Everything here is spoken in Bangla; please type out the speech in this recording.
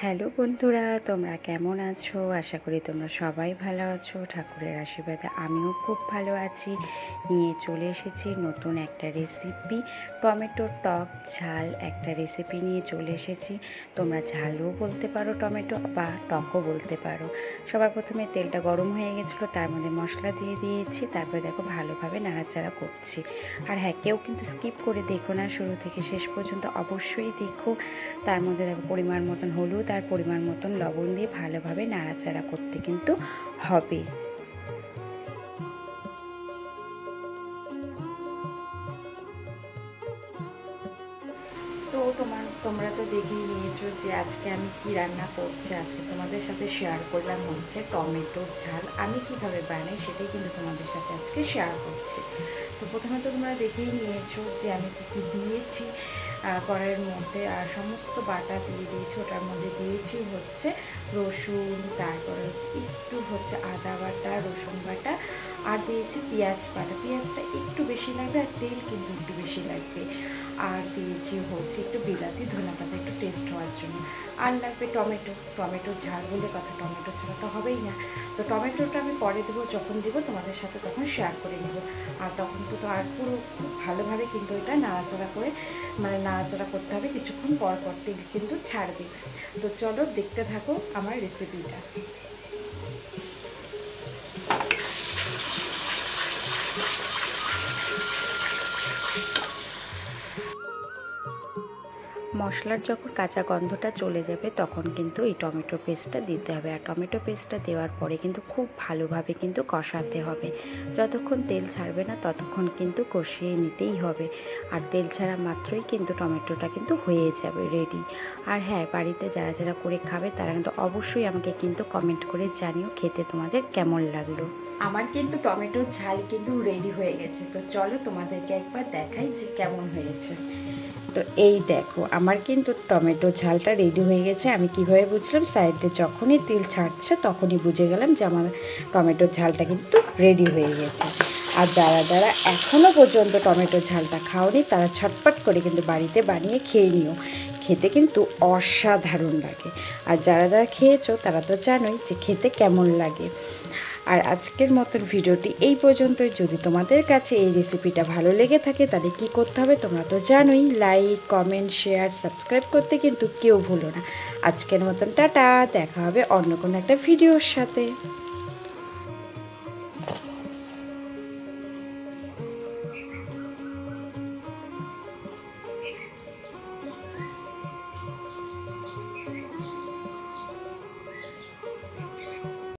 হ্যালো বন্ধুরা, তোমরা কেমন আছো? আশা করি তোমরা সবাই ভালো আছো। ঠাকুরের আশীর্বাদে আমিও খুব ভালো আছি। নিয়ে চলে এসেছি নতুন একটা রেসিপি, টমেটোর টক ঝাল একটা রেসিপি নিয়ে চলে এসেছি। তোমরা ঝালও বলতে পারো টমেটো, বা টকও বলতে পারো। সবার প্রথমে তেলটা গরম হয়ে গেছিলো, তার মধ্যে মশলা দিয়ে দিয়েছি। তারপরে দেখো ভালোভাবে নাড়াচাড়া করছি। আর হ্যাঁ, কেউ কিন্তু স্কিপ করে দেখো না, শুরু থেকে শেষ পর্যন্ত অবশ্যই দেখো। তার মধ্যে দেখো পরিমাণ মতন হলুদ আর পরিমাণ মতন লবণ দিয়ে ভালোভাবে নাড়াচাড়া করতে কিন্তু হবে। তো তোমরা তো দেখেই নিয়েছো যে আজকে আমি কি রান্না করছি। আজকে তোমাদের সাথে শেয়ার করলাম হচ্ছে টমেটোর ঝাল। আমি কিভাবে বানাই সেটাই কিন্তু তোমাদের সাথে আজকে শেয়ার করছি। তো প্রথমে তো তোমরা দেখেই নিয়েছো যে আমি কী দিয়েছি কড়াইয়ের মধ্যে, আর সমস্ত বাটা দিয়ে দিয়েছি। ওটার মধ্যে দিয়েছি হচ্ছে রসুন, তারপরে একটু হচ্ছে আদা বাটা, রসুন বাটা, আর দিয়েছি পেঁয়াজ বাটা। পেঁয়াজটা একটু বেশি লাগবে আর তেল কিন্তু একটু বেশি লাগবে। আর দিয়েছি হচ্ছে একটু বিলাতি, ধনেপাতা একটু টেস্ট হওয়ার জন্য। আর লাগবে টমেটোর ঝাল বলে কথা, টমেটো ছাড়া তো হবেই না। তো টমেটোটা আমি পরে দেবো, যখন দেবো তোমাদের সাথে তখন শেয়ার করে নেবো। আর তখন তো আর পুরো ভালোভাবে কিন্তু এটা নাড়াচাড়া করে নাড়াচাড়া করতে হবে। কিছুক্ষণ পর পর তেল কিন্তু ছাড়বে। তো চলো দেখতে থাকো আমার রেসিপিটা। মশলার যখন কাঁচা গন্ধটা চলে যাবে তখন কিন্তু এই টমেটো পেস্টটা দিতে হবে। আর টমেটো পেস্টটা দেওয়ার পরে কিন্তু খুব ভালোভাবে কিন্তু কষাতে হবে। যতক্ষণ তেল ছাড়বে না ততক্ষণ কিন্তু কষিয়ে নিতেই হবে। আর তেল ছাড়া মাত্রই কিন্তু টমেটোটা কিন্তু হয়ে যাবে রেডি। আর হ্যাঁ, বাড়িতে যারা যারা করে খাবে তারা কিন্তু অবশ্যই আমাকে কিন্তু কমেন্ট করে জানিও খেতে তোমাদের কেমন লাগলো। আমার কিন্তু টমেটোর ঝাল কিন্তু রেডি হয়ে গেছে। তো চলো তোমাদেরকে একবার দেখাই যে কেমন হয়েছে। তো এই দেখো আমার কিন্তু টমেটো ঝালটা রেডি হয়ে গেছে। আমি কিভাবে বুঝলাম, সাইডে যখনই তেল ছাড়ছে তখনই বুঝে গেলাম যে আমার টমেটোর ঝালটা কিন্তু রেডি হয়ে গেছে। আর যারা যারা এখনও পর্যন্ত টমেটো ঝালটা খাওনি তারা ছটপট করে কিন্তু বাড়িতে বানিয়ে খেয়ে নিও। খেতে কিন্তু অসাধারণ লাগে। আর যারা যারা খেয়েছো তারা তো জানোই যে খেতে কেমন লাগে। আর আজকের মতন ভিডিওটি এই পর্যন্তই। যদি তোমাদের কাছে এই রেসিপিটা ভালো লেগে থাকে তাহলে কী করতে হবে তোমরা তো জানোই, লাইক, কমেন্ট, শেয়ার, সাবস্ক্রাইব করতে কিন্তু কেউ ভুলো না। আজকের মতন টাটা, দেখা হবে অন্য কোনো একটা ভিডিওর সাথে।